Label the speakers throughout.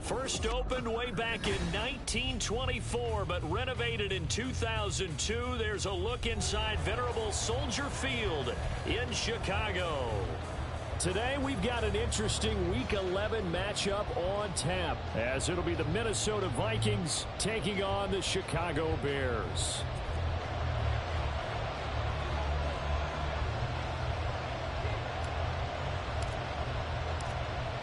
Speaker 1: First opened way back in 1924, but renovated in 2002. There's a look inside venerable Soldier Field in Chicago. Today we've got an interesting Week 11 matchup on tap, as it'll be the Minnesota Vikings taking on the Chicago Bears.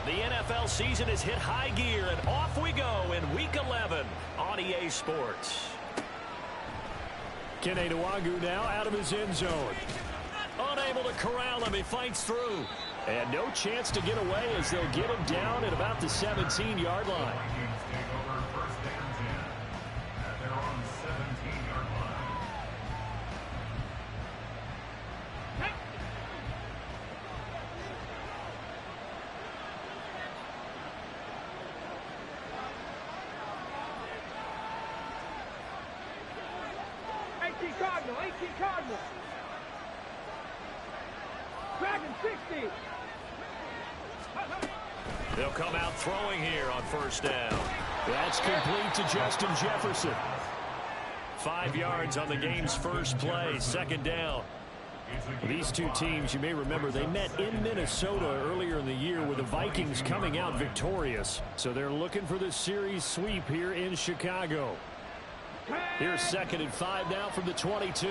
Speaker 1: The NFL season has hit high gear, and off we go in Week 11 on EA Sports. Kene Nwangwu now out of his end zone. Unable to corral him, he fights through. And no chance to get away as they'll get him down at about the 17-yard line.
Speaker 2: Cardinal. Dragon 60.
Speaker 1: They'll come out throwing here on first down. That's complete to Justin Jefferson. 5 yards on the game's first play, second down. These two teams, you may remember, they met in Minnesota earlier in the year with the Vikings coming out victorious. So they're looking for the series sweep here in Chicago. Here's 2nd and 5 now from the 22.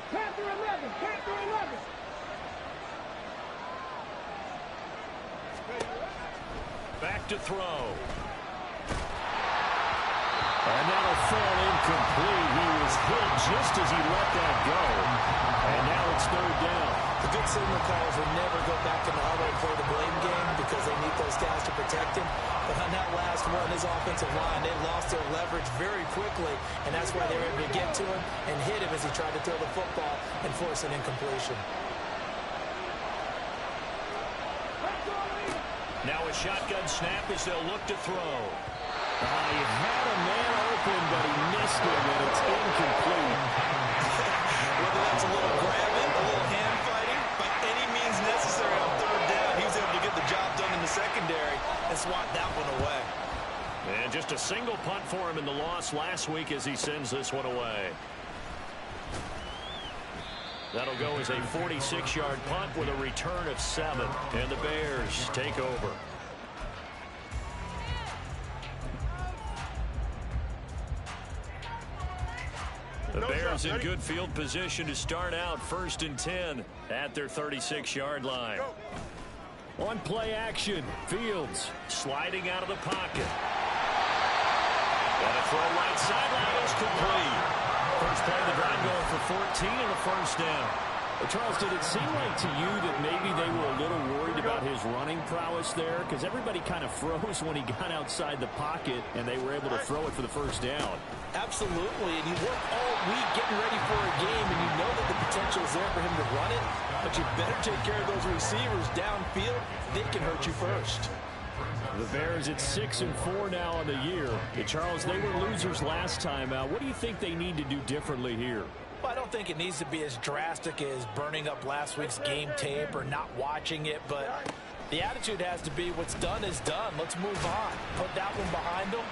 Speaker 2: Panther 11.
Speaker 1: Back to throw. And that'll fall incomplete. He was hit just as he let that go. And now it's 3rd down.
Speaker 3: The good signal callers will never go back in the huddle and play the blame game because they need those guys to protect him. But on that last one, his offensive line, they lost their leverage very quickly, and that's why they were able to get to him and hit him as he tried to throw the football and force an incompletion.
Speaker 1: Now a shotgun snap as they'll look to throw. He had a man open, but he missed him, and it's incomplete.
Speaker 3: Whether that's a little grabbing, a little hand fighting, by any means necessary on 3rd down, he was able to get the job done in the secondary and swat that one away.
Speaker 1: And just a single punt for him in the loss last week as he sends this one away. That'll go as a 46-yard punt with a return of 7. And the Bears take over. The Bears in good field position to start out 1st and 10 at their 36-yard line. On play action, Fields sliding out of the pocket. And a throw right sideline is complete. First play of the drive going for 14 and a first down. Well, Charles, did it seem like to you that maybe they were a little worried about his running prowess there? Because everybody kind of froze when he got outside the pocket, and they were able to throw it for the first down.
Speaker 3: Absolutely, and you work all week getting ready for a game, and you know that the potential is there for him to run it, but you better take care of those receivers downfield. They can hurt you first.
Speaker 1: The Bears at 6-4 now on the year. And Charles, they were losers last time out. What do you think they need to do differently here?
Speaker 3: Well, I don't think it needs to be as drastic as burning up last week's game tape or not watching it, but the attitude has to be what's done is done. Let's move on. Put that one behind them,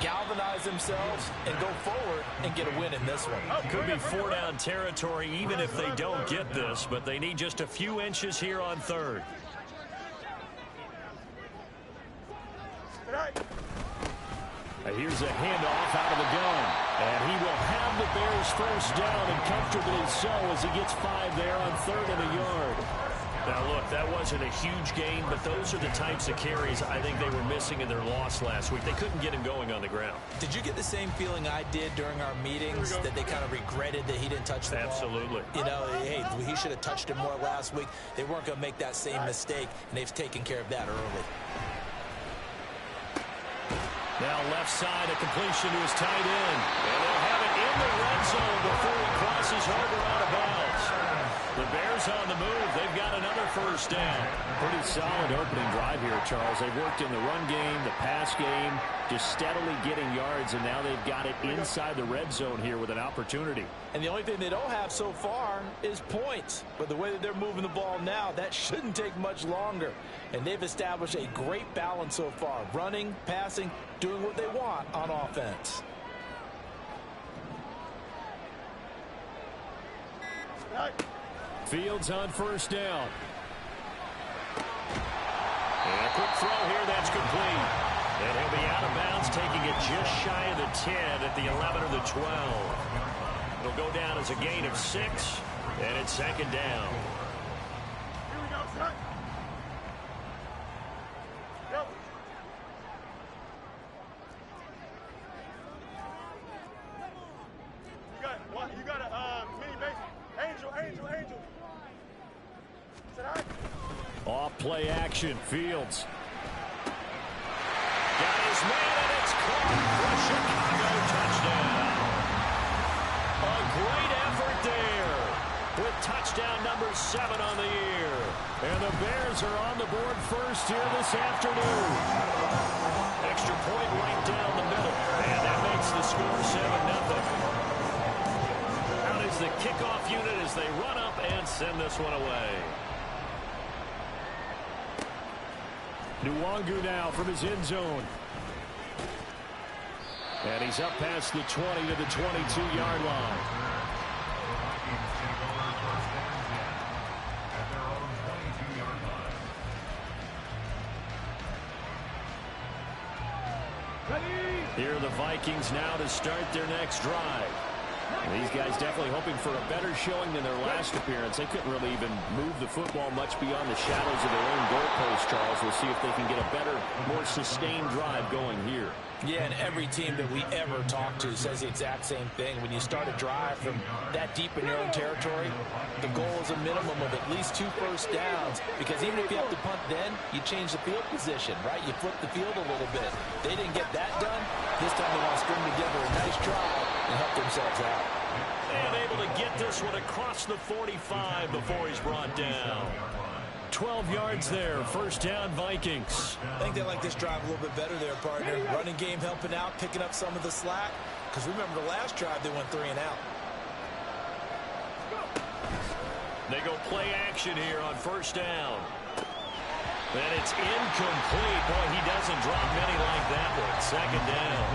Speaker 3: galvanize themselves, and go forward and get a win in this one.
Speaker 1: Could be 4-down territory even if they don't get this, but they need just a few inches here on 3rd. Here's a handoff out of the gun. And he will have the Bears first down, and comfortably so as he gets 5 there on 3rd and a yard. Now, look, that wasn't a huge gain, but those are the types of carries I think they were missing in their loss last week. They couldn't get him going on the ground.
Speaker 3: Did you get the same feeling I did during our meetings, that they kind of regretted that he didn't touch the ball?
Speaker 1: Absolutely.
Speaker 3: You know, hey, he should have touched it more last week. They weren't going to make that same mistake, and they've taken care of that early.
Speaker 1: Now left side, a completion to his tight end. And they'll have it in the red zone before he crosses over out of bounds. The Bears on the move. They've got another first down. Pretty solid opening drive here, Charles. They've worked in the run game, the pass game, just steadily getting yards, and now they've got it inside the red zone here with an opportunity.
Speaker 3: And the only thing they don't have so far is points. But the way that they're moving the ball now, that shouldn't take much longer. And they've established a great balance so far. Running, passing, doing what they want on offense.
Speaker 1: Fields on first down. And a quick throw here, that's complete. And he'll be out of bounds, taking it just shy of the 10 at the 11 or the 12. It'll go down as a gain of 6, and it's second down.
Speaker 2: Here we go, son. Go. You got a mini base. Angel. Is that all right?
Speaker 1: Off play action, Fields. Got his man, and it's caught for a Chicago touchdown. A great effort there with touchdown number 7 on the year. And the Bears are on the board first here this afternoon. Extra point right down the middle. And that makes the score 7-0. Out is the kickoff unit as they run up and send this one away. Nwangu now from his end zone. And he's up past the 20 to the 22-yard line. Here are the Vikings now to start their next drive. And these guys definitely hoping for a better showing than their last appearance. They couldn't really even move the football much beyond the shadows of their own goalpost, Charles. We'll see if they can get a better, more sustained drive going here.
Speaker 3: Yeah, and every team that we ever talk to says the exact same thing. When you start a drive from that deep in your own territory, the goal is a minimum of at least 2 first downs, because even if you have to punt then, you change the field position, right? You flip the field a little bit. They didn't get that done. This time they want to string together a nice drive and help themselves out.
Speaker 1: And able to get this one across the 45 before he's brought down. 12 yards there. First down, Vikings.
Speaker 3: I think they like this drive a little bit better there, partner. Running game helping out, picking up some of the slack. Because remember the last drive, they went 3 and out.
Speaker 1: They go play action here on first down. And it's incomplete. Boy, he doesn't drop many like that one. Second down.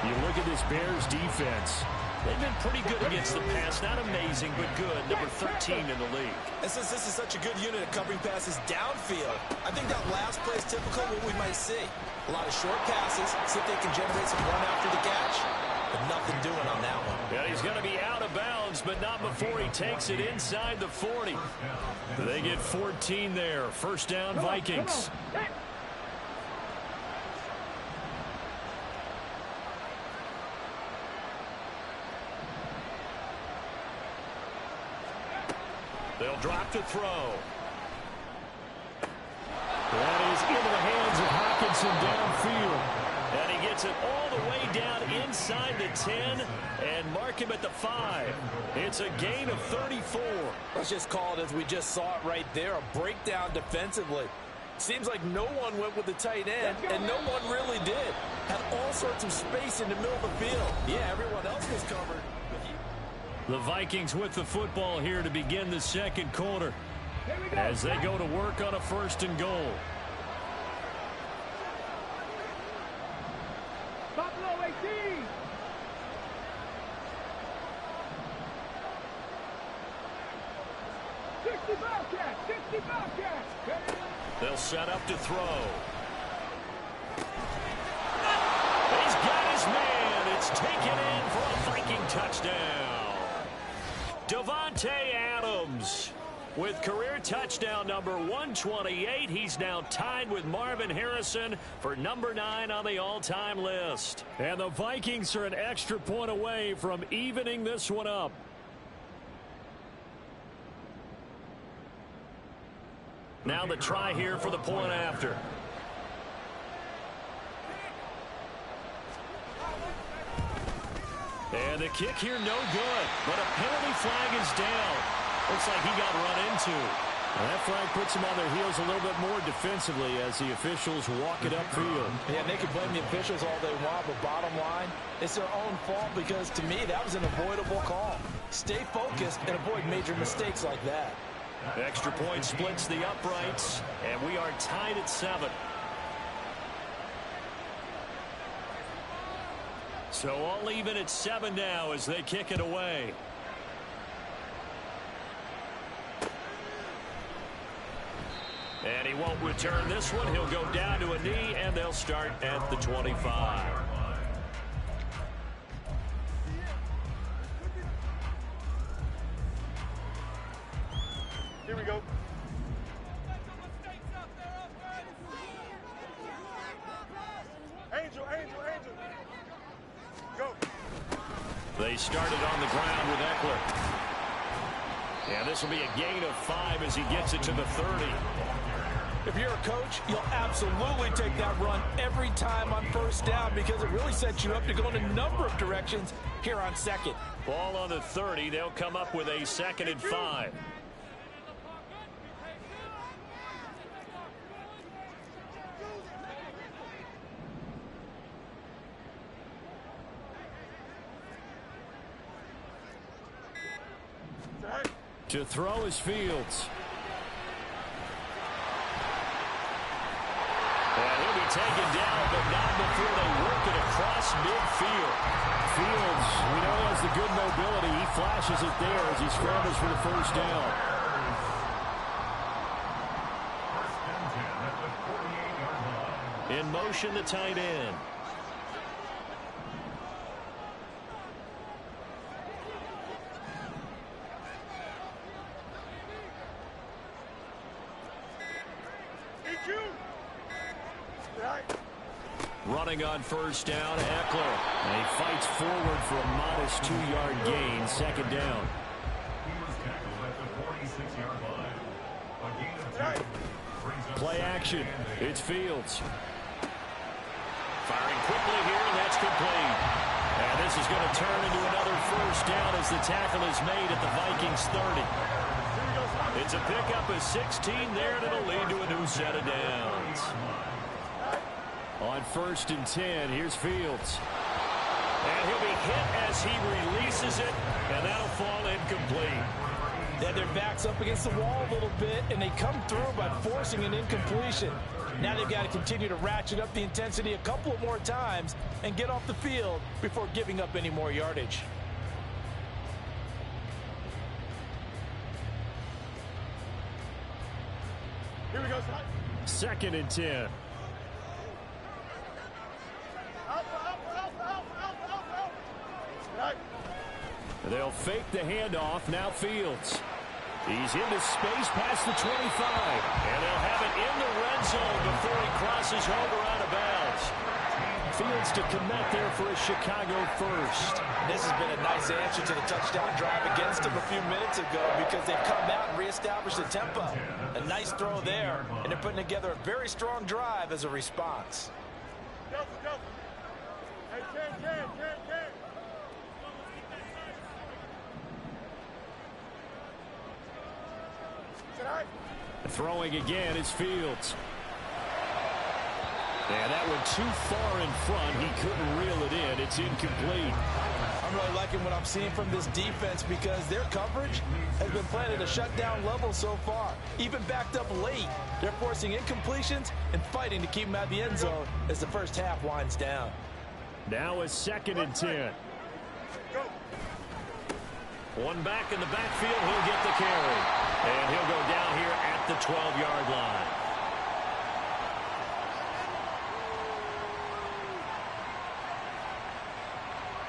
Speaker 1: You look at this Bears defense. They've been pretty good against the pass. Not amazing, but good. Number 13 in the league.
Speaker 3: And since this is such a good unit at covering passes downfield, I think that last play is typical of what we might see. A lot of short passes, see if they can generate some run after the catch, but nothing doing on that one.
Speaker 1: Yeah, he's going to be out of bounds, but not before he takes it inside the 40. They get 14 there. First down, Vikings. They'll drop to throw. That is into the hands of Hockenson downfield. And he gets it all the way down inside the 10 and mark him at the 5. It's a gain of 34.
Speaker 3: Let's just call it as we just saw it right there, a breakdown defensively. Seems like no one went with the tight end, and no one really did. Had all sorts of space in the middle of the field. Yeah, everyone else was covered.
Speaker 1: The Vikings with the football here to begin the second quarter as they go to work on a 1st and goal.
Speaker 2: Buffalo 18.
Speaker 1: They'll set up to throw. He's got his man. It's taken in for a Viking touchdown. Davante Adams with career touchdown number 128. He's now tied with Marvin Harrison for number 9 on the all-time list. And the Vikings are an extra point away from evening this one up. Now the try here for the point after. And the kick here no good, but a penalty flag is down. Looks like he got run into. And that flag puts them on their heels a little bit more defensively as the officials walk it upfield.
Speaker 3: Yeah, they can blame the officials all they want, but bottom line, it's their own fault because, to me, that was an avoidable call. Stay focused and avoid major mistakes like that.
Speaker 1: Extra point splits the uprights, and we are tied at 7. So all even at 7 now as they kick it away. And he won't return this one. He'll go down to a knee, and they'll start at the 25.
Speaker 2: Here we go. Angel, angel, angel. Go.
Speaker 1: They started on the ground with Eckler. Yeah, this will be a gain of 5 as he gets it to the 30.
Speaker 3: If you're a coach, you'll absolutely take that run every time on first down because it really sets you up to go in a number of directions here on second.
Speaker 1: Ball on the 30. They'll come up with a 2nd and 5. To throw is Fields. And he'll be taken down, but not before they work it across midfield. Fields, we know he has the good mobility. He flashes it there as he scrambles for the first down. In motion, the tight end. Running on first down, Eckler. And he fights forward for a modest 2-yard gain, 2nd down. Play action. It's Fields. Firing quickly here, and that's complete. And this is going to turn into another first down as the tackle is made at the Vikings 30. It's a pickup of 16 there, and it'll lead to a new set of downs. On 1st and 10, here's Fields. And he'll be hit as he releases it, and that'll fall incomplete.
Speaker 3: They had their backs up against the wall a little bit, and they come through by forcing an incompletion. Now they've got to continue to ratchet up the intensity a couple of more times and get off the field before giving up any more yardage.
Speaker 2: Here we go, son.
Speaker 1: 2nd and 10. They'll fake the handoff. Now Fields. He's into space past the 25. And they'll have it in the red zone before he crosses home or out of bounds. Fields to connect there for a Chicago first.
Speaker 3: This has been a nice answer to the touchdown drive against them a few minutes ago because they've come out and reestablished the tempo. A nice throw there, and they're putting together a very strong drive as a response.
Speaker 2: Go. Hey, Ken.
Speaker 1: Throwing again is Fields. And that one too far in front. He couldn't reel it in. It's incomplete.
Speaker 3: I'm really liking what I'm seeing from this defense because their coverage has been playing at a shutdown level so far. Even backed up late, they're forcing incompletions and fighting to keep them out of the end zone as the first half winds down.
Speaker 1: Now a 2nd and 10. One back in the backfield. He'll get the carry. And he'll go down here at the 12-yard line.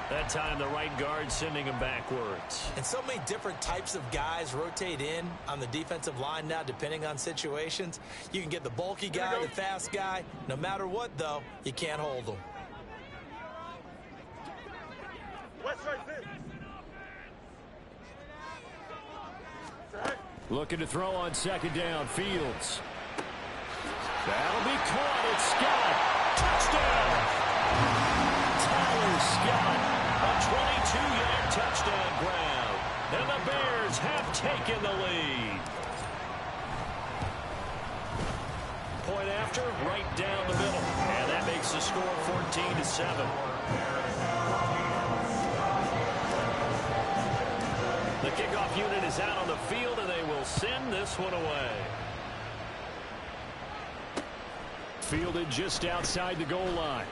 Speaker 1: That time the right guard sending him backwards.
Speaker 3: And so many different types of guys rotate in on the defensive line now depending on situations. You can get the bulky guy, the fast guy. No matter what, though, you can't hold them.
Speaker 1: Looking to throw on 2nd down. Fields. That'll be caught. It's Scott. Touchdown. Tyler Scott. A 22-yard touchdown grab. And the Bears have taken the lead. Point after, right down the middle. And that makes the score 14-7. The kickoff unit is out on the field, and they will send this one away. Fielded just outside the goal line.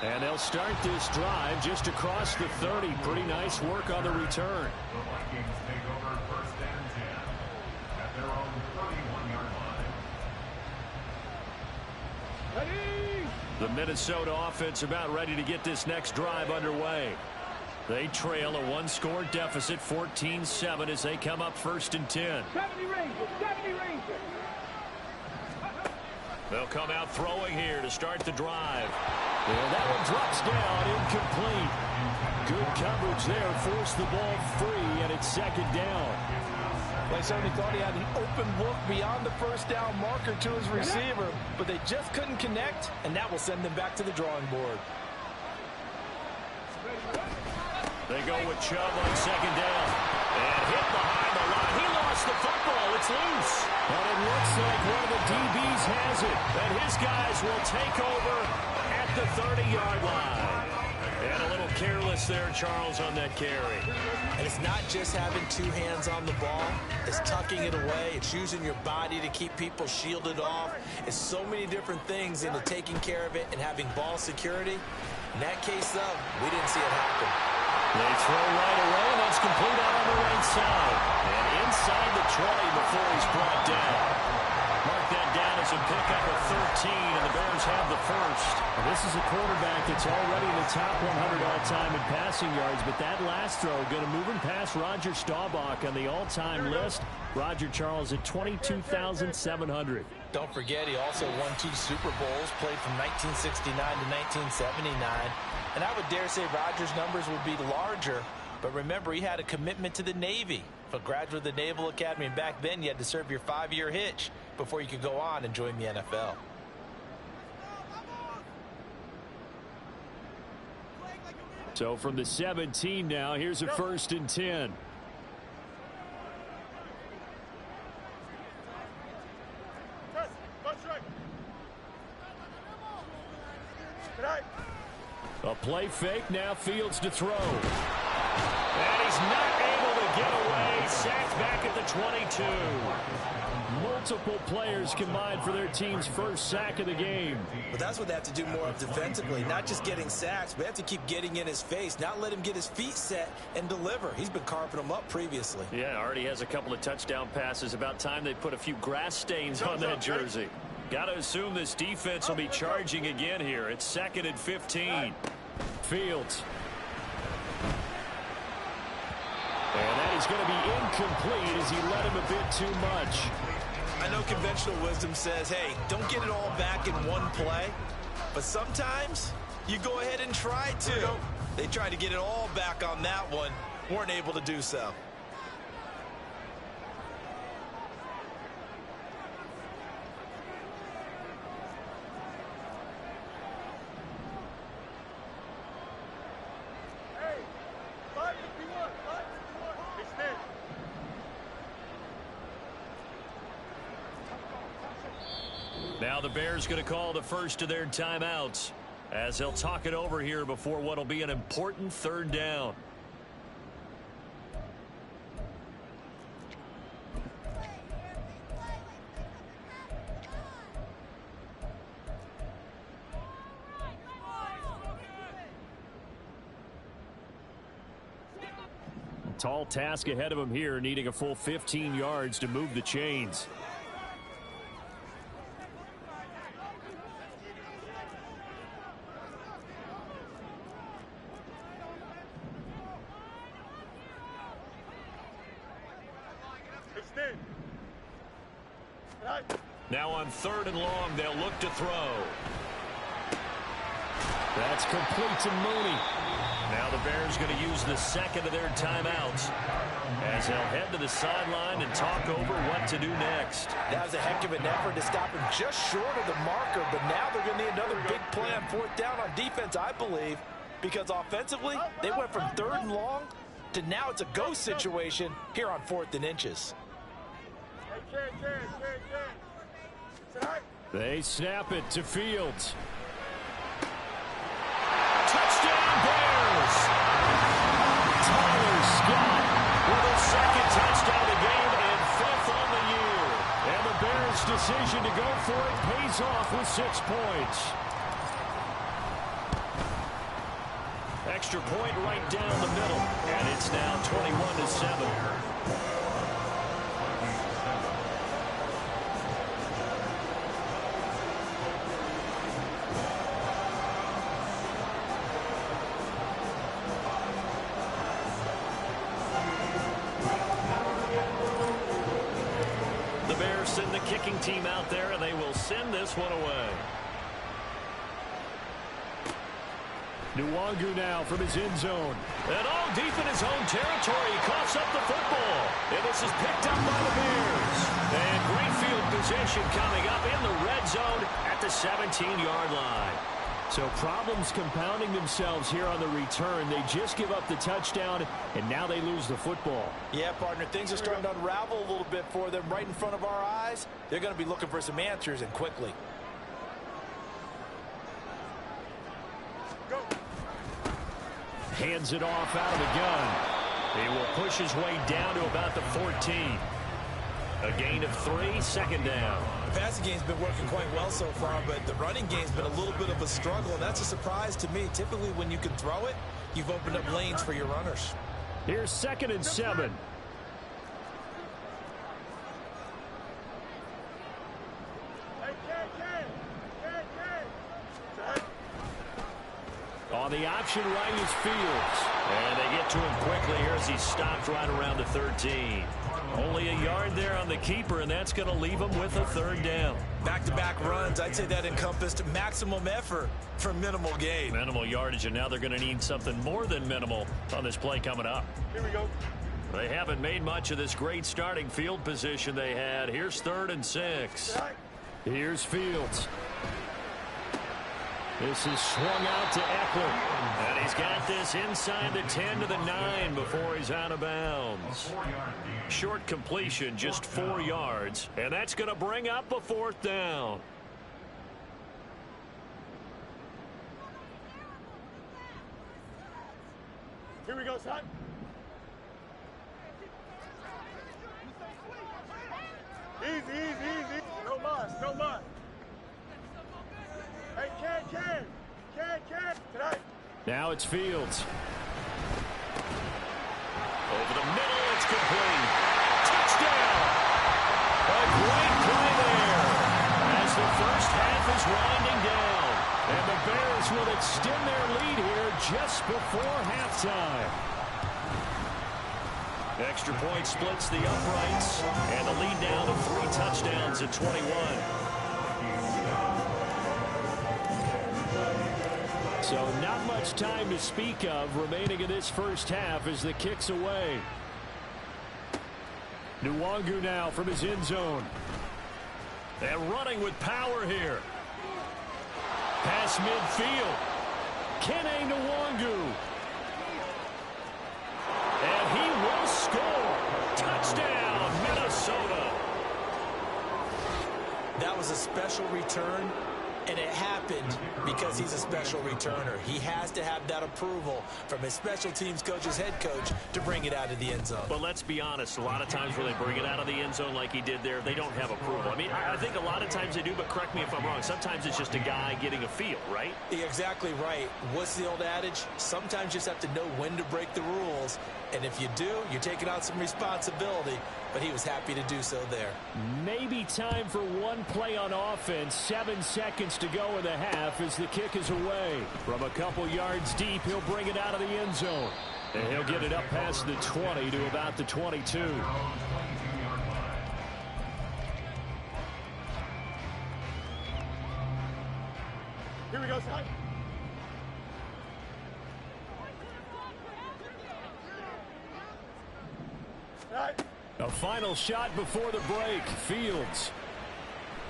Speaker 1: And they'll start this drive just across the 30. Pretty nice work on the return.
Speaker 4: The Vikings take over first and 10 at their own 31-yard line.
Speaker 2: Ready?
Speaker 1: The Minnesota offense about ready to get this next drive underway. They trail a one-score deficit, 14-7, as they come up first and 10.
Speaker 2: 70 Rangers, 70 Rangers.
Speaker 1: They'll come out throwing here to start the drive. And that one drops down, incomplete. Good coverage there, forced the ball free, and it's second down.
Speaker 3: They certainly thought he had an open look beyond the first down marker to his receiver, but they just couldn't connect, and that will send them back to the drawing board.
Speaker 1: They go with Chubb on second down. And hit behind the line. He lost the football. It's loose. And it looks like one of the DBs has it. And his guys will take over at the 30-yard line. And a little careless there, Charles, on that carry.
Speaker 3: And it's not just having two hands on the ball. It's tucking it away. It's using your body to keep people shielded off. It's so many different things into taking care of it and having ball security. In that case, though, we didn't see it happen.
Speaker 1: They throw right away, and that's complete out on the right side. And inside the 20 before he's brought down. Mark that down as a pickup of 13, and the Bears have the first. Well, this is a quarterback that's already in the top 100 all-time in passing yards, but that last throw going to move him past Roger Staubach on the all-time list. Roger Charles at 22,700.
Speaker 3: Don't forget, he also won 2 Super Bowls, played from 1969 to 1979. And I would dare say Rodgers' numbers would be larger, but remember, he had a commitment to the Navy. A graduate of the Naval Academy, and back then you had to serve your 5-year hitch before you could go on and join the NFL.
Speaker 1: So from the 17 now, here's a first and 10. A play fake, now Fields to throw. And he's not able to get away. Sacked back at the 22. Multiple players combined for their team's first sack of the game.
Speaker 3: But that's what they have to do more of defensively. Not just getting sacks, but they have to keep getting in his face. Not let him get his feet set and deliver. He's been carving them up previously.
Speaker 1: Yeah, already has a couple of touchdown passes. About time they put a few grass stains on that jersey. Got to assume this defense will be charging again here. It's second and 15. Fields. And that is going to be incomplete as he led him a bit too much.
Speaker 3: I know conventional wisdom says, hey, don't get it all back in one play. But sometimes you go ahead and try to. They tried to get it all back on that one. Weren't able to do so.
Speaker 1: Now the Bears going to call the first of their timeouts as they'll talk it over here before what will be an important third down. Tall task ahead of him here, needing a full 15 yards to move the chains. Now on third and long, they'll look to throw. That's complete to Mooney. Now the Bears going to use the second of their timeouts as they'll head to the sideline and talk over what to do next.
Speaker 3: That was a heck of an effort to stop him just short of the marker, but now they're going to need another big play on fourth down on defense, I believe, because offensively, they went from third and long to now it's a go situation here on 4th and inches.
Speaker 1: They snap it to Fields. Touchdown Bears! Tyler Scott with his 2nd touchdown of the game and 5th on the year. And the Bears' decision to go for it pays off with 6 points. Extra point right down the middle, and it's now 21-7. The Bears send the kicking team out there, and they will send this one away. Nwangu now from his end zone. And all deep in his own territory, he coughs up the football. And this is picked up by the Bears. And great field position coming up in the red zone at the 17-yard line. So problems compounding themselves here on the return. They just give up the touchdown, and now they lose the football.
Speaker 3: Yeah, partner, things are starting to unravel a little bit for them right in front of our eyes. They're going to be looking for some answers, and quickly.
Speaker 1: Hands it off out of the gun. He will push his way down to about the 14. A gain of 3, 2nd down.
Speaker 3: The passing game's been working quite well so far, but the running game's been a little bit of a struggle, and that's a surprise to me. Typically, when you can throw it, you've opened up lanes for your runners.
Speaker 1: Here's 2nd and 7. On the option right is Fields. And they get to him quickly here as he stopped right around the 13. Only a yard there on the keeper, and that's going to leave him with a 3rd down.
Speaker 3: Back-to-back runs, I'd say that encompassed maximum effort for minimal gain.
Speaker 1: Minimal yardage, and now they're going to need something more than minimal on this play coming up.
Speaker 2: Here we go.
Speaker 1: They haven't made much of this great starting field position they had. Here's 3rd and 6. Here's Fields. This is swung out to Eckler. And he's got this inside the 10 to the 9 before he's out of bounds. Short completion, just 4 yards. And that's going to bring up a 4th down.
Speaker 2: Here we go, son. Easy, easy, easy. No muss, no muss. Hey, can. Tonight.
Speaker 1: Now it's Fields. Over the middle, it's complete. Touchdown! A great play there as the first half is winding down. And the Bears will extend their lead here just before halftime. Extra point splits the uprights, and the lead down to 3 touchdowns at 21. So not much time to speak of remaining in this first half as the kick's away. Nwangu now from his end zone. And running with power here. Pass midfield. Kene Nwangu. And he will score. Touchdown, Minnesota.
Speaker 3: That was a special return, and it happened because he's a special returner. He has to have that approval from his special teams coach's head coach to bring it out of the end zone.
Speaker 1: But let's be honest, a lot of times where they bring it out of the end zone like he did there, they don't have approval. I mean, I think a lot of times they do, but correct me if I'm wrong. Sometimes it's just a guy getting a feel, right?
Speaker 3: You're exactly right. What's the old adage? Sometimes you just have to know when to break the rules. And if you do, you're taking on some responsibility. But he was happy to do so there.
Speaker 1: Maybe time for one play on offense. 7 seconds to go in the half as the kick is away. From a couple yards deep, he'll bring it out of the end zone. And he'll get it up past the 20 to about the 22.
Speaker 2: Here we go, son.
Speaker 1: A final shot before the break. Fields.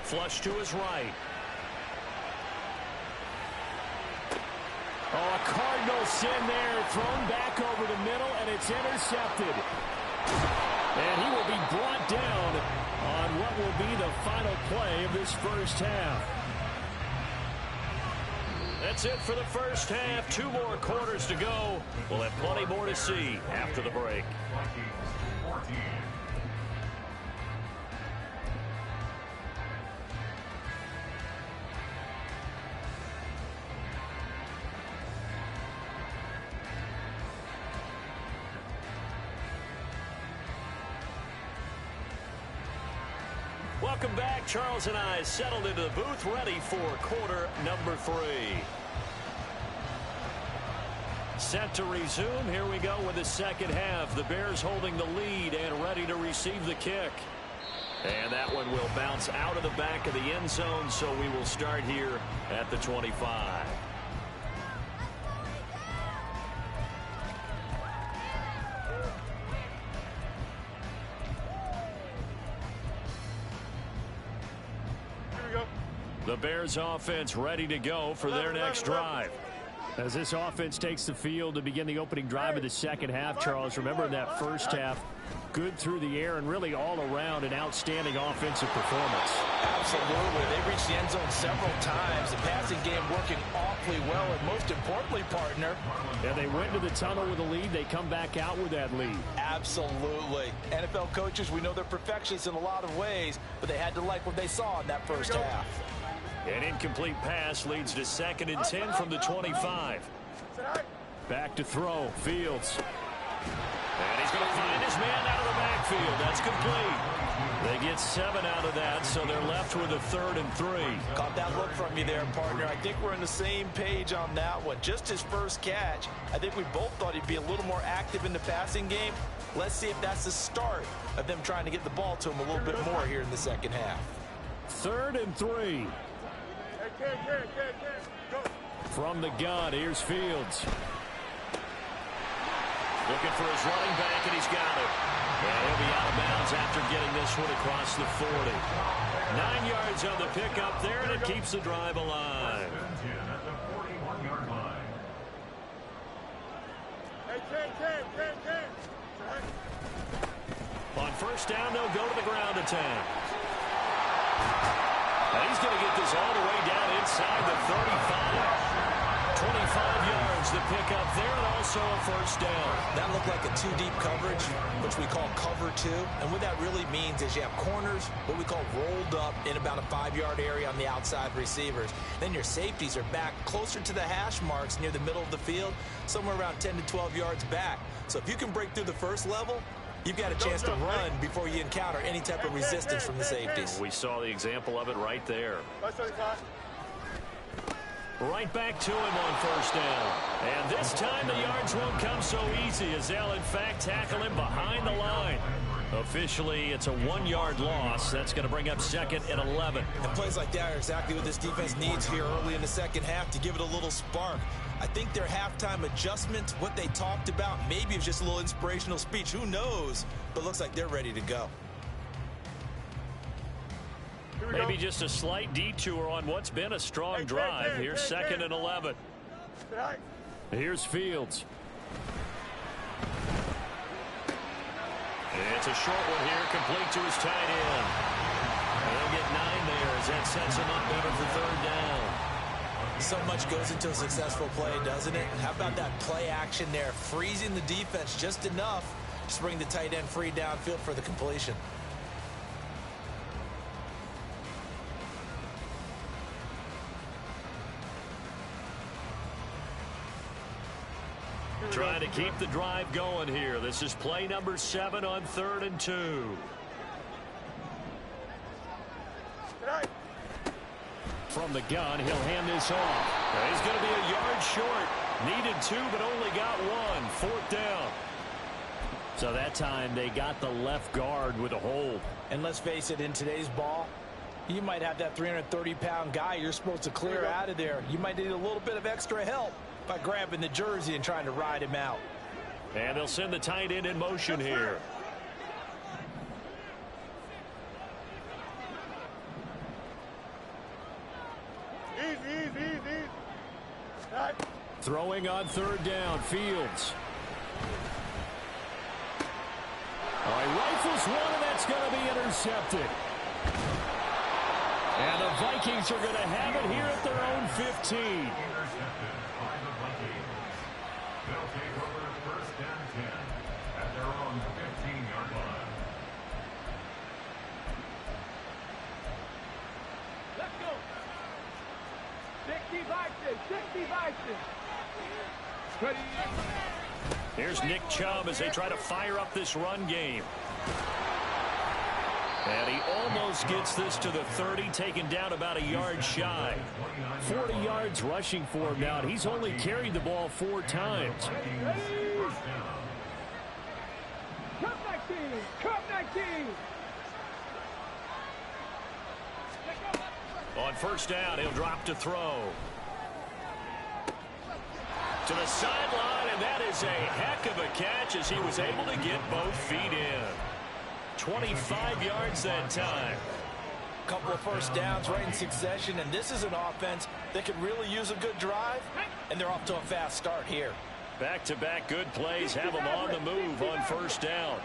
Speaker 1: Flush to his right. Oh, a cardinal sin there, thrown back over the middle, and it's intercepted. And he will be brought down on what will be the final play of this first half. That's it for the first half. 2 more quarters to go. We'll have plenty more to see after the break. Welcome back. Charles and I settled into the booth, ready for quarter number 3. Set to resume. Here we go with the second half. The Bears holding the lead and ready to receive the kick. And that one will bounce out of the back of the end zone, so we will start here at the 25. The Bears offense ready to go for their next drive. As this offense takes the field to begin the opening drive of the second half, Charles, remember in that first half, good through the air and really all around an outstanding offensive performance.
Speaker 3: Absolutely. They reached the end zone several times. The passing game working awfully well, and most importantly, partner.
Speaker 1: And they went to the tunnel with a lead. They come back out with that lead.
Speaker 3: Absolutely. NFL coaches, we know they're perfectionists in a lot of ways, but they had to like what they saw in that first half.
Speaker 1: An incomplete pass leads to 2nd and 10 from the 25. Back to throw. Fields. And he's going to find his man out of the backfield. That's complete. They get 7 out of that, so they're left with a 3rd and 3.
Speaker 3: Caught that look from you there, partner. I think we're on the same page on that one. Just his first catch. I think we both thought he'd be a little more active in the passing game. Let's see if that's the start of them trying to get the ball to him a little bit more here in the second half.
Speaker 1: 3rd and 3. From the gun, here's Fields. Looking for his running back, and he's got it. And he'll be out of bounds after getting this one across the 40. 9 yards on the pickup there, and it keeps the drive alive. On first down, they'll go to the ground attack. And he's going to get this all the way down inside the 35. 25 yards to pick up there, and also a first down.
Speaker 3: That looked like a 2-deep coverage, which we call cover 2. And what that really means is you have corners, what we call rolled up in about a 5-yard area on the outside receivers. Then your safeties are back closer to the hash marks near the middle of the field, somewhere around 10 to 12 yards back. So if you can break through the first level, you've got a chance to run before you encounter any type of resistance from the safeties.
Speaker 1: We saw the example of it right there. Right back to him on first down. And this time the yards won't come so easy as they'll, in fact, tackle him behind the line. Officially, it's a 1-yard loss. That's going to bring up 2nd and 11.
Speaker 3: And plays like that are exactly what this defense needs here early in the second half to give it a little spark. I think their halftime adjustment, what they talked about, maybe it's just a little inspirational speech. Who knows? But looks like they're ready to go.
Speaker 1: Maybe just a slight detour on what's been a strong drive. Here's 2nd and 11. Here's Fields. It's a short one here, complete to his tight end. He'll get 9 there as that sets him up better for 3rd down.
Speaker 3: So much goes into a successful play, doesn't it? How about that play action there? Freezing the defense just enough to bring the tight end free downfield for the completion.
Speaker 1: Trying to keep the drive going here. This is play number 7 on 3rd and 2. From the gun, he'll hand this off. He's going to be a yard short. Needed 2, but only got 1. 4th down. So that time they got the left guard with a hold.
Speaker 3: And let's face it, in today's ball, you might have that 330-pound guy you're supposed to clear out of there. You might need a little bit of extra help by grabbing the jersey and trying to ride him out.
Speaker 1: And they'll send the tight end in motion here. Throwing on third down, Fields. All right, rifles one, and that's going to be intercepted. And the Vikings are going to have it here at their own 15.
Speaker 4: Intercepted by the Vikings. They'll take over first and 10 at their own 15-yard line.
Speaker 2: Let's go. 60 Vikings, 60 Vikings.
Speaker 1: Here's Nick Chubb as they try to fire up this run game. And he almost gets this to the 30, taken down about a yard shy. 40 yards rushing for him now. He's only carried the ball 4 times.
Speaker 2: Cup 19, Cup 19.
Speaker 1: On first down, he'll drop to throw. To the sideline, and that is a heck of a catch as he was able to get both feet in. 25 yards that time.
Speaker 3: Couple of first downs right in succession, and this is an offense that could really use a good drive, and they're off to a fast start here.
Speaker 1: Back-to-back good plays have them on the move on first down.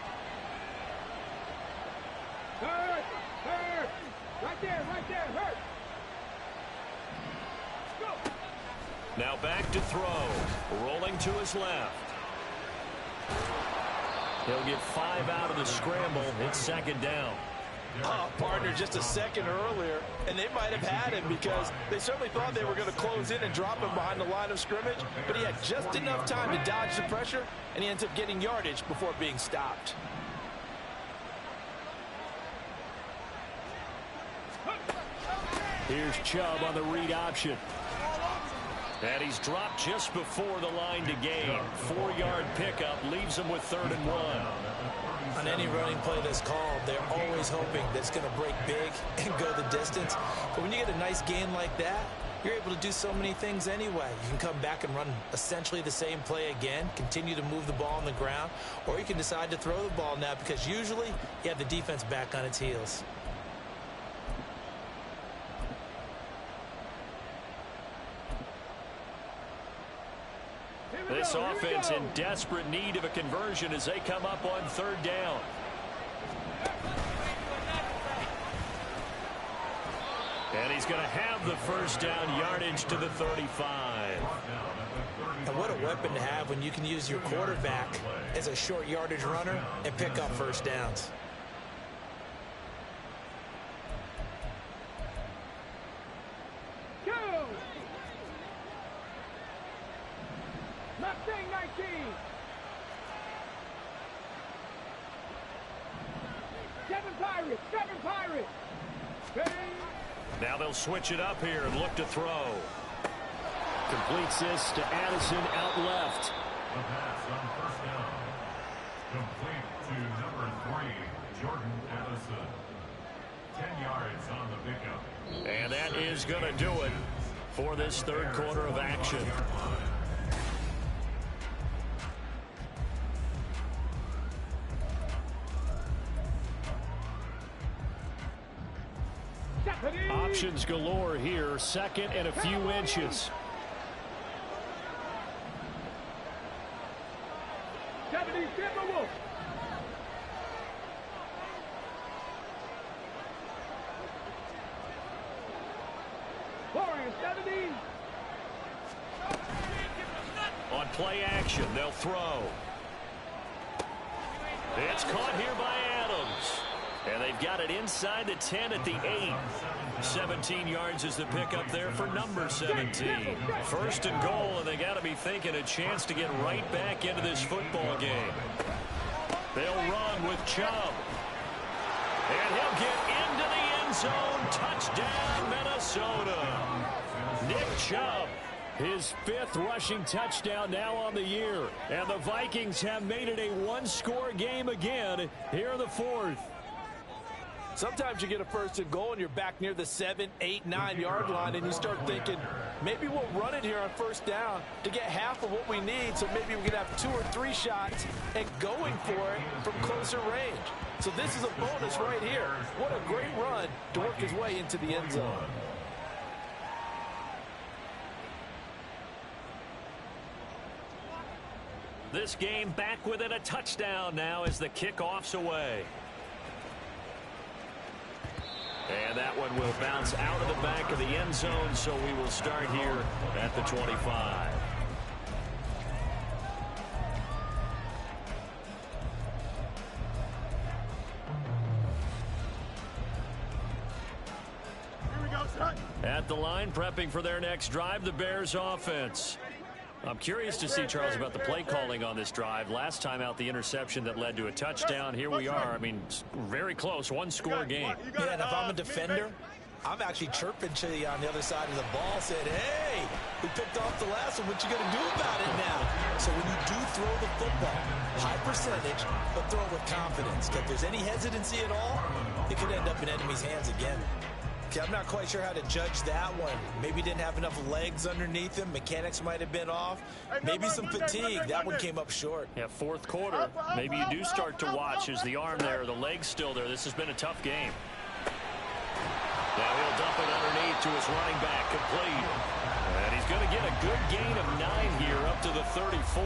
Speaker 2: Hurt, hurt. Right there, hurt. Go.
Speaker 1: Now back to throw. Rolling to his left. He'll get 5 out of the scramble. It's second down.
Speaker 3: Partner, just a second earlier, and they might have had him because they certainly thought they were going to close in and drop him behind the line of scrimmage, but he had just enough time to dodge the pressure, and he ends up getting yardage before being stopped.
Speaker 1: Here's Chubb on the read option. And he's dropped just before the line to gain. 4-yard pickup leaves him with 3rd and 1.
Speaker 3: On any running play that's called, they're always hoping that it's going to break big and go the distance. But when you get a nice gain like that, you're able to do so many things anyway. You can come back and run essentially the same play again, continue to move the ball on the ground, or you can decide to throw the ball now because usually you have the defense back on its heels.
Speaker 1: This offense in desperate need of a conversion as they come up on 3rd down. And he's going to have the first down, yardage to the 35.
Speaker 3: And what a weapon to have when you can use your quarterback as a short yardage runner and pick up first downs.
Speaker 2: Go. Mustang 19. Seven Pirates.
Speaker 1: Now they'll switch it up here and look to throw. Completes this to Addison out left.
Speaker 4: The pass on first down. Complete to number 3, Jordan Addison. 10 yards on the pickup.
Speaker 1: And that is going to do it for this 3rd quarter of action. Options galore here. 2nd and a few inches. On play action, they'll throw. It's caught here by Adams. And they've got it inside the 10 at the 8. 17 yards is the pickup there for number 17. 1st and goal, and they got to be thinking a chance to get right back into this football game. They'll run with Chubb. And he'll get into the end zone. Touchdown, Minnesota. Nick Chubb, his 5th rushing touchdown now on the year. And the Vikings have made it a 1-score game again here in the 4th.
Speaker 3: Sometimes you get a 1st and goal and you're back near the 7, 8, 9-yard line and you start thinking, maybe we'll run it here on 1st down to get half of what we need, so maybe we can have 2 or 3 shots and going for it from closer range. So this is a bonus right here. What a great run to work his way into the end zone.
Speaker 1: This game back within a touchdown now as the kickoff's away. And that one will bounce out of the back of the end zone, so we will start here at the 25.
Speaker 2: Here we go, son.
Speaker 1: At the line, prepping for their next drive, the Bears offense. I'm curious to see, Charles, about the play calling on this drive. Last time out, the interception that led to a touchdown. Here we are. I mean, very close, one-score game.
Speaker 3: Yeah, and if I'm a defender, I'm actually chirping to you on the other side of the ball, said, hey, we picked off the last one. What you going to do about it now? So when you do throw the football, high percentage, but throw it with confidence. If there's any hesitancy at all, it could end up in enemy's hands again. Okay, I'm not quite sure how to judge that one. Maybe didn't have enough legs underneath him. Mechanics might have been off. Maybe some fatigue. That one came up short.
Speaker 1: Yeah, fourth quarter. Maybe you do start to watch as the arm there, the leg's still there. This has been a tough game. Now he'll dump it underneath to his running back, complete. And he's going to get a good gain of 9 here up to the 34.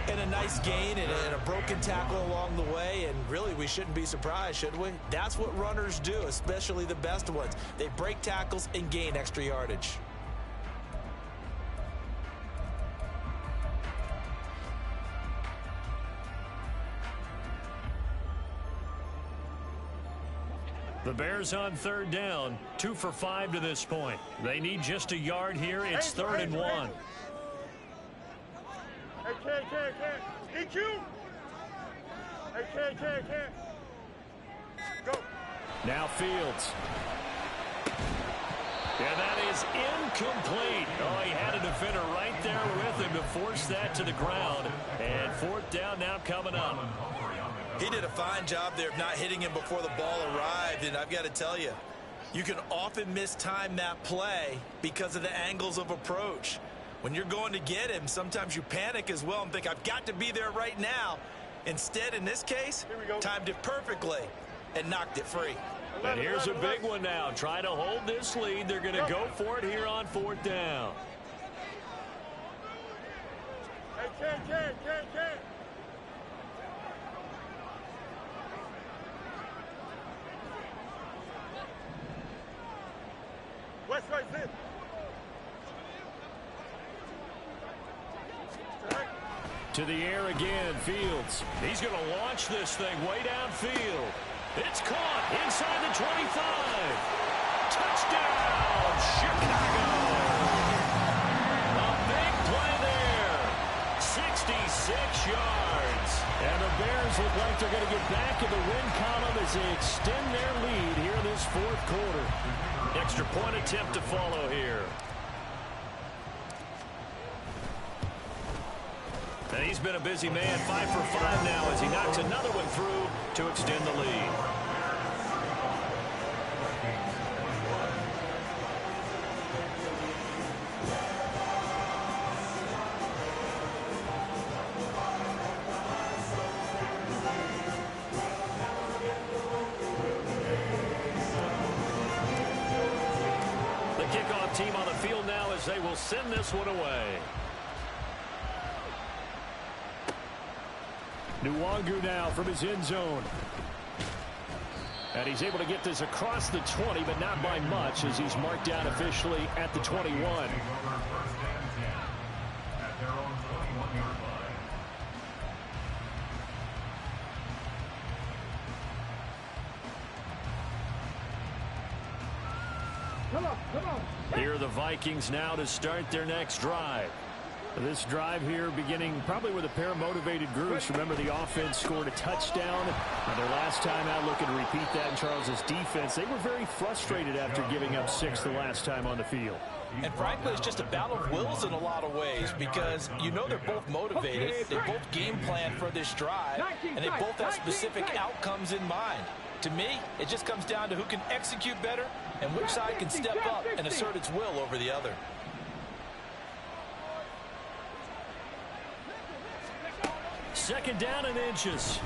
Speaker 3: And a nice gain and a broken tackle along the way, and really we shouldn't be surprised, should we? That's what runners do, especially the best ones. They break tackles and gain extra yardage.
Speaker 1: The Bears on third down, 2 for 5 to this point. They need just a yard here. It's 3rd and 1.
Speaker 2: Hey, EQ. Hey, go.
Speaker 1: Now Fields. Yeah, that is incomplete. Oh, he had a defender right there with him to force that to the ground. And 4th down now coming up.
Speaker 3: He did a fine job there of not hitting him before the ball arrived, and I've got to tell you, you can often mistime that play because of the angles of approach. When you're going to get him, sometimes you panic as well and think, I've got to be there right now. Instead, in this case, timed it perfectly and knocked it free.
Speaker 1: And here's a big one now. Trying to hold this lead. They're going to go for it here on 4th down.
Speaker 2: Hey, Ken. West right in.
Speaker 1: To the air again, Fields. He's going to launch this thing way downfield. It's caught inside the 25. Touchdown, Chicago. A big play there. 66 yards. And the Bears look like they're going to get back in the win column as they extend their lead here in this 4th quarter. Extra point attempt to follow here. And he's been a busy man, 5 for 5 now as he knocks another one through to extend the lead. The kickoff team on the field now as they will send this one away. Nwangu now from his end zone. And he's able to get this across the 20, but not by much as he's marked down officially at the 21. Here are the Vikings now to start their next drive. This drive here beginning probably with a pair of motivated groups. Remember, the offense scored a touchdown. Their last time out, looking to repeat that in Charles's defense. They were very frustrated after giving up 6 the last time on the field.
Speaker 3: And frankly, it's just a battle of wills in a lot of ways because you know they're both motivated. They both game plan for this drive, and they both have specific outcomes in mind. To me, it just comes down to who can execute better and which side can step up and assert its will over the other.
Speaker 1: Second down and inches.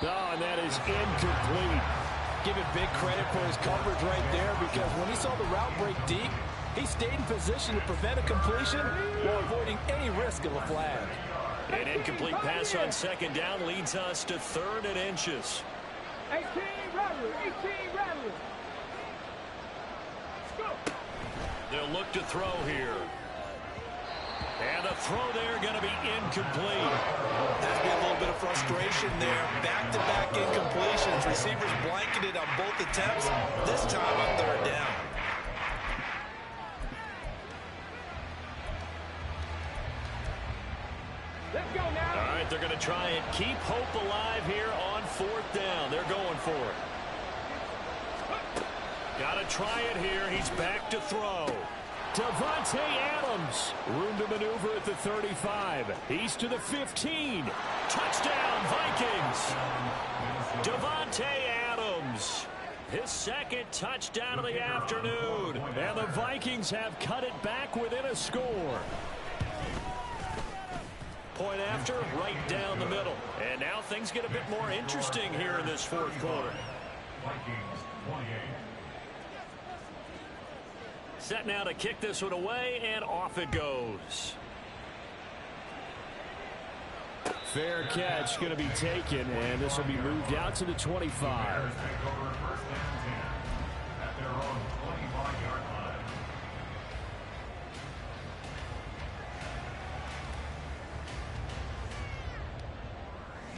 Speaker 1: Oh, and that is incomplete.
Speaker 3: Give it big credit for his coverage right there because when he saw the route break deep, He stayed in position to prevent a completion while avoiding any risk of a flag.
Speaker 1: An incomplete pass on second down leads us to 3rd and inches.
Speaker 5: 18 Rattler, 18 Rattler.
Speaker 1: They'll look to throw here. And the throw there going to be incomplete.
Speaker 3: There's been a little bit of frustration there. Back-to-back incompletions. Receivers blanketed on both attempts. This time on 3rd down.
Speaker 5: Let's go now.
Speaker 1: All right, they're going to try and keep hope alive here on 4th down. They're going for it. Got to try it here. He's back to throw. Davante Adams. Room to maneuver at the 35. He's to the 15. Touchdown, Vikings. Davante Adams. His 2nd touchdown of the afternoon. And the Vikings have cut it back within a score. Point after, right down the middle. And now things get a bit more interesting here in this 4th quarter.
Speaker 4: Vikings 28.
Speaker 1: Set now to kick this one away, and off it goes. Fair catch going to be taken, and this will be moved out to the 25.
Speaker 4: Bears take over 1st and 10 at their own 25-yard line.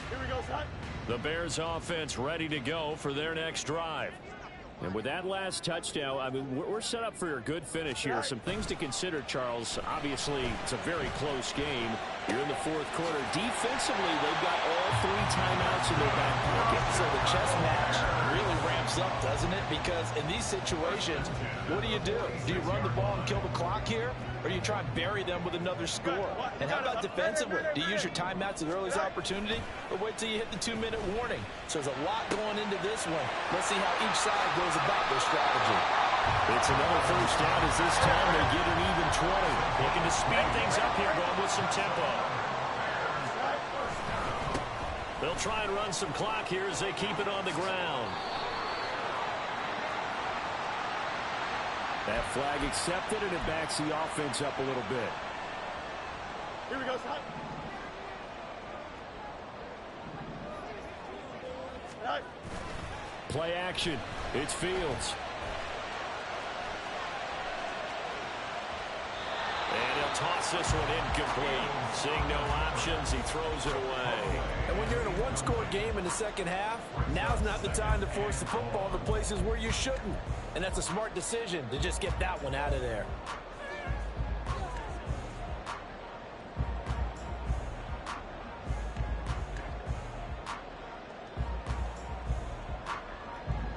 Speaker 2: Here we go, son.
Speaker 1: The Bears offense ready to go for their next drive. And with that last touchdown, I mean, we're set up for a good finish here. Some things to consider, Charles. Obviously, it's a very close game. You're in the 4th quarter. Defensively, they've got all 3 timeouts in their back pocket.
Speaker 3: So the chess match really ramps up, doesn't it? Because in these situations, what do? Do you run the ball and kill the clock here? Or do you try and bury them with another score? And how about defensively? Do you use your timeouts at the earliest opportunity? Or wait till you hit the 2-minute warning? So there's a lot going into this one. Let's see how each side goes about their strategy.
Speaker 1: It's another 1st down as this time they get an even 20. Looking to speed things up here, going with some tempo. They'll try and run some clock here as they keep it on the ground. That flag accepted, and it backs the offense up a little bit.
Speaker 2: Here we go, son. Right.
Speaker 1: Play action. It's Fields. And he'll toss this one incomplete. Seeing no options, he throws it away.
Speaker 3: And when you're in a 1-score game in the 2nd half, now's not the time to force the football in the places where you shouldn't. And that's a smart decision to just get that one out of there.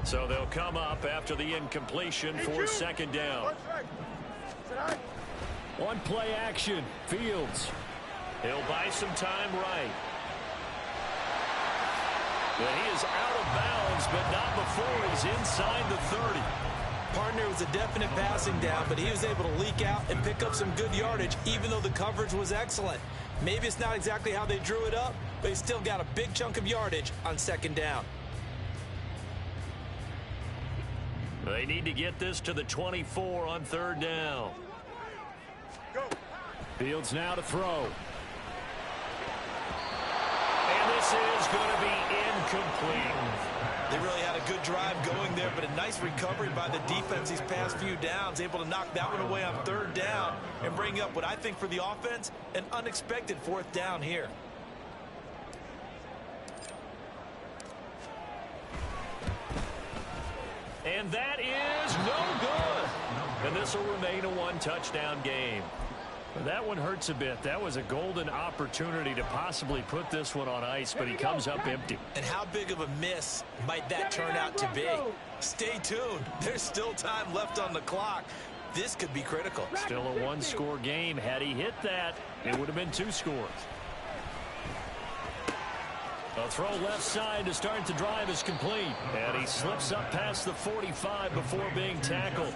Speaker 1: So they'll come up after the incompletion for 2nd down. On play action, Fields. He'll buy some time right. And he is out of bounds, but not before he's inside the 30.
Speaker 3: Partner was a definite passing down, but he was able to leak out and pick up some good yardage, even though the coverage was excellent. Maybe it's not exactly how they drew it up, but he still got a big chunk of yardage on 2nd down.
Speaker 1: They need to get this to the 24 on 3rd down.
Speaker 2: Go.
Speaker 1: Fields now to throw. And this is going to be incomplete.
Speaker 3: They really had a good drive going there, but a nice recovery by the defense these past few downs, able to knock that one away on 3rd down and bring up what I think for the offense, an unexpected 4th down here.
Speaker 1: And that is no good. And this will remain a 1-touchdown game. That one hurts a bit. That was a golden opportunity to possibly put this one on ice, but he comes up empty.
Speaker 3: And how big of a miss might that turn out to be? Stay tuned. There's still time left on the clock. This could be critical.
Speaker 1: Still a 1-score game. Had he hit that, it would have been 2 scores. A throw left side to start the drive is complete. And he slips up past the 45 before being tackled.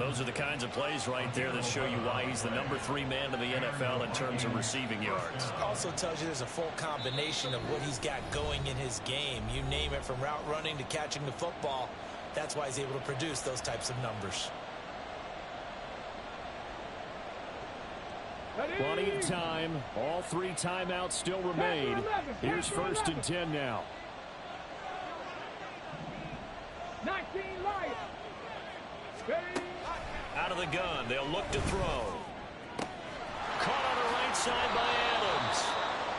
Speaker 1: Those are the kinds of plays right there that show you why he's the number 3 man in the NFL in terms of receiving yards.
Speaker 3: Also tells you there's a full combination of what he's got going in his game. You name it, from route running to catching the football. That's why he's able to produce those types of numbers.
Speaker 1: Plenty of time. All 3 timeouts still remain. Here's 1st and 10 now.
Speaker 5: 19 Lions.
Speaker 1: Out of the gun. They'll look to throw. Caught on the right side by Adams.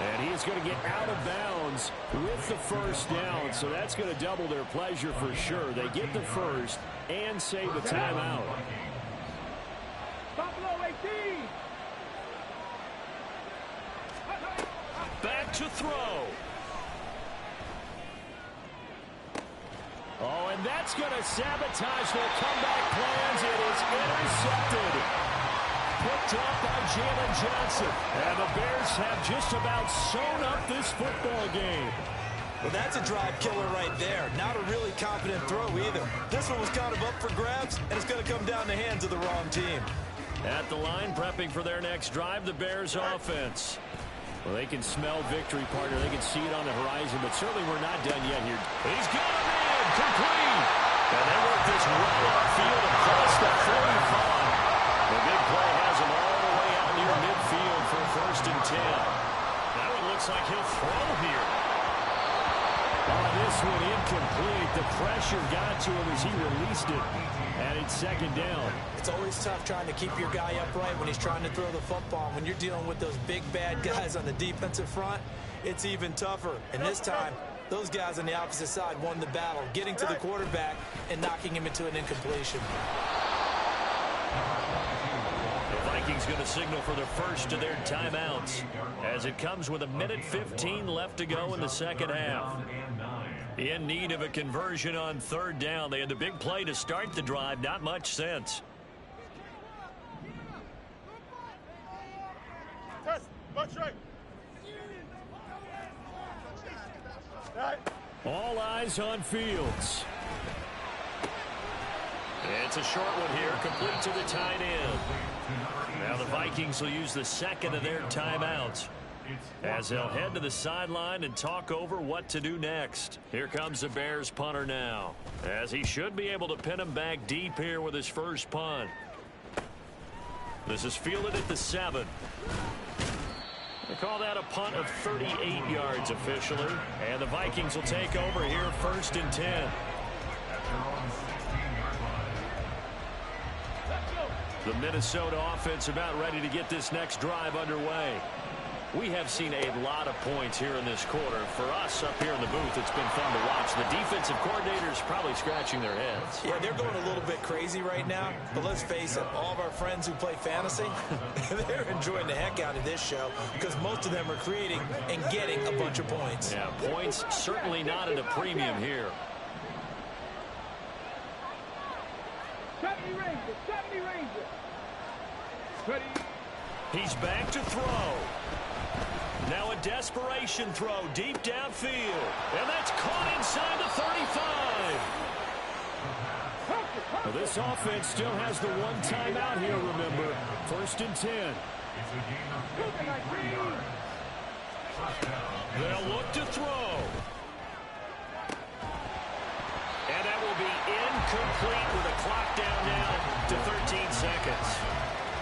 Speaker 1: And he's going to get out of bounds with the 1st down. So that's going to double their pleasure for sure. They get the 1st and save the timeout.
Speaker 5: Buffalo 18.
Speaker 1: Back to throw. Oh, and that's going to sabotage their comeback plans. It is intercepted. Picked off by Jalen Johnson. And the Bears have just about sewn up this football game.
Speaker 3: Well, that's a drive killer right there. Not a really confident throw either. This one was kind of up for grabs, and it's going to come down the hands of the wrong team.
Speaker 1: At the line, prepping for their next drive, the Bears offense. Well, they can smell victory, partner. They can see it on the horizon, but certainly we're not done yet here. He's got him in, complete. And they work this right upfield across the 45. The big play has him all the way out near midfield for 1st and 10. That one looks like he'll throw here. Oh, this one incomplete. The pressure got to him as he released it. And it's 2nd down.
Speaker 3: It's always tough trying to keep your guy upright when he's trying to throw the football. When you're dealing with those big, bad guys on the defensive front, it's even tougher. And this time, those guys on the opposite side won the battle, getting to the quarterback and knocking him into an incompletion.
Speaker 1: The Vikings going to signal for their 1st of their timeouts as it comes with 1:15 left to go in the 2nd half. In need of a conversion on 3rd down. They had the big play to start the drive. Not much sense. All eyes on Fields. It's a short one here, complete to the tight end. Now the Vikings will use the 2nd of their timeouts as they'll head to the sideline and talk over what to do next. Here comes the Bears punter now, as he should be able to pin him back deep here with his 1st punt. This is fielded at the 7. They call that a punt of 38 yards officially, and the Vikings will take over here 1st and 10. The Minnesota offense about ready to get this next drive underway. We have seen a lot of points here in this quarter. For us up here in the booth, it's been fun to watch. The defensive coordinators probably scratching their heads.
Speaker 3: Yeah, they're going a little bit crazy right now. But let's face it, all of our friends who play fantasy, they're enjoying the heck out of this show because most of them are creating and getting a bunch of points.
Speaker 1: Yeah, points certainly not at a premium here.
Speaker 5: 70 Rangers, 70 Rangers. Ready.
Speaker 1: He's back to throw. Now a desperation throw deep downfield. And that's caught inside the 35. Well, this offense still has the 1 timeout here, remember. 1st and 10. They'll look to throw. And that will be incomplete with a clock down now to 13 seconds.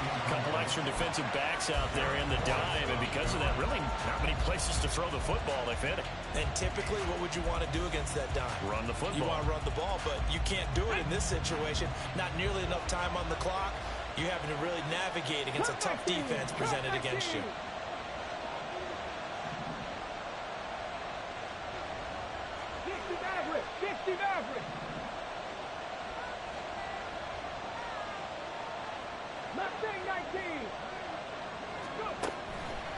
Speaker 1: A couple extra defensive backs out there in the dime, and because of that, really not many places to throw the football. They've hit it.
Speaker 3: And typically, what would you want to do against that dime?
Speaker 1: Run the football.
Speaker 3: You want to run the ball, but you can't do it in this situation. Not nearly enough time on the clock. You're having to really navigate against a tough defense presented against you.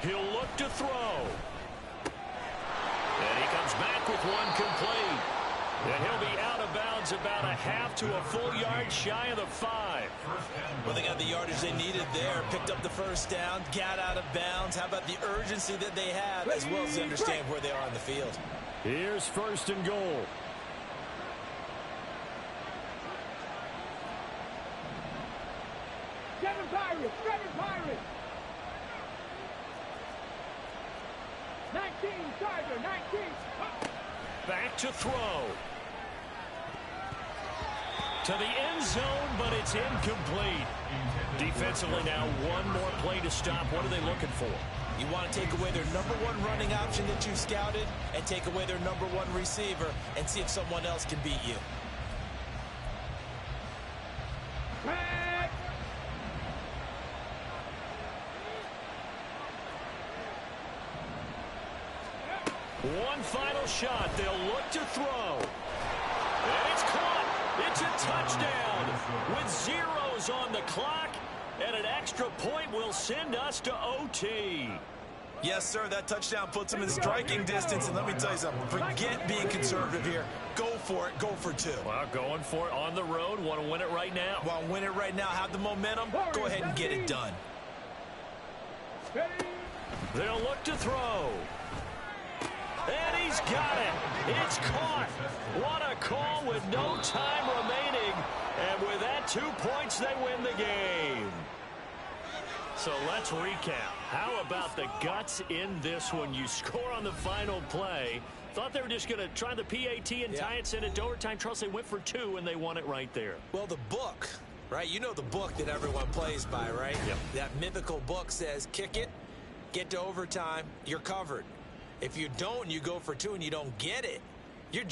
Speaker 1: He'll look to throw. And he comes back with one complete. And he'll be out of bounds about a half to a full yard shy of the 5.
Speaker 3: Well, they got the yardage they needed there. Picked up the 1st down, got out of bounds. How about the urgency that they have, as well as understand where they are on the field?
Speaker 1: Here's 1st and goal.
Speaker 5: Seven Pirates, 19, Tiger, 19.
Speaker 1: Back to throw. To the end zone, but it's incomplete. Defensively now, one more play to stop. What are they looking for?
Speaker 3: You want to take away their number one running option that you've scouted and take away their number one receiver and see if someone else can beat you.
Speaker 5: Back.
Speaker 1: One final shot. They'll look to throw. And it's caught. It's a touchdown with zeros on the clock. And an extra point will send us to OT.
Speaker 3: Yes, sir, that touchdown puts them in striking distance. And let me tell you something, forget being conservative here. Go for it. Go for two.
Speaker 1: Well, going for it on the road. Want to win it right now.
Speaker 3: Want to win it right now, have the momentum, go ahead and get it done.
Speaker 1: They'll look to throw. And he's got it. It's caught. What a call with no time remaining. And with that, 2 points, they win the game. So let's recap. How about the guts in this one? You score on the final play. Thought they were just going to try the PAT and tie it, send it to overtime. Trust they went for 2, and they won it right there.
Speaker 3: Well, the book, right? You know the book that everyone plays by, right?
Speaker 1: Yep.
Speaker 3: That mythical book says, kick it, get to overtime, you're covered. If you don't, you go for 2 and you don't get it, you're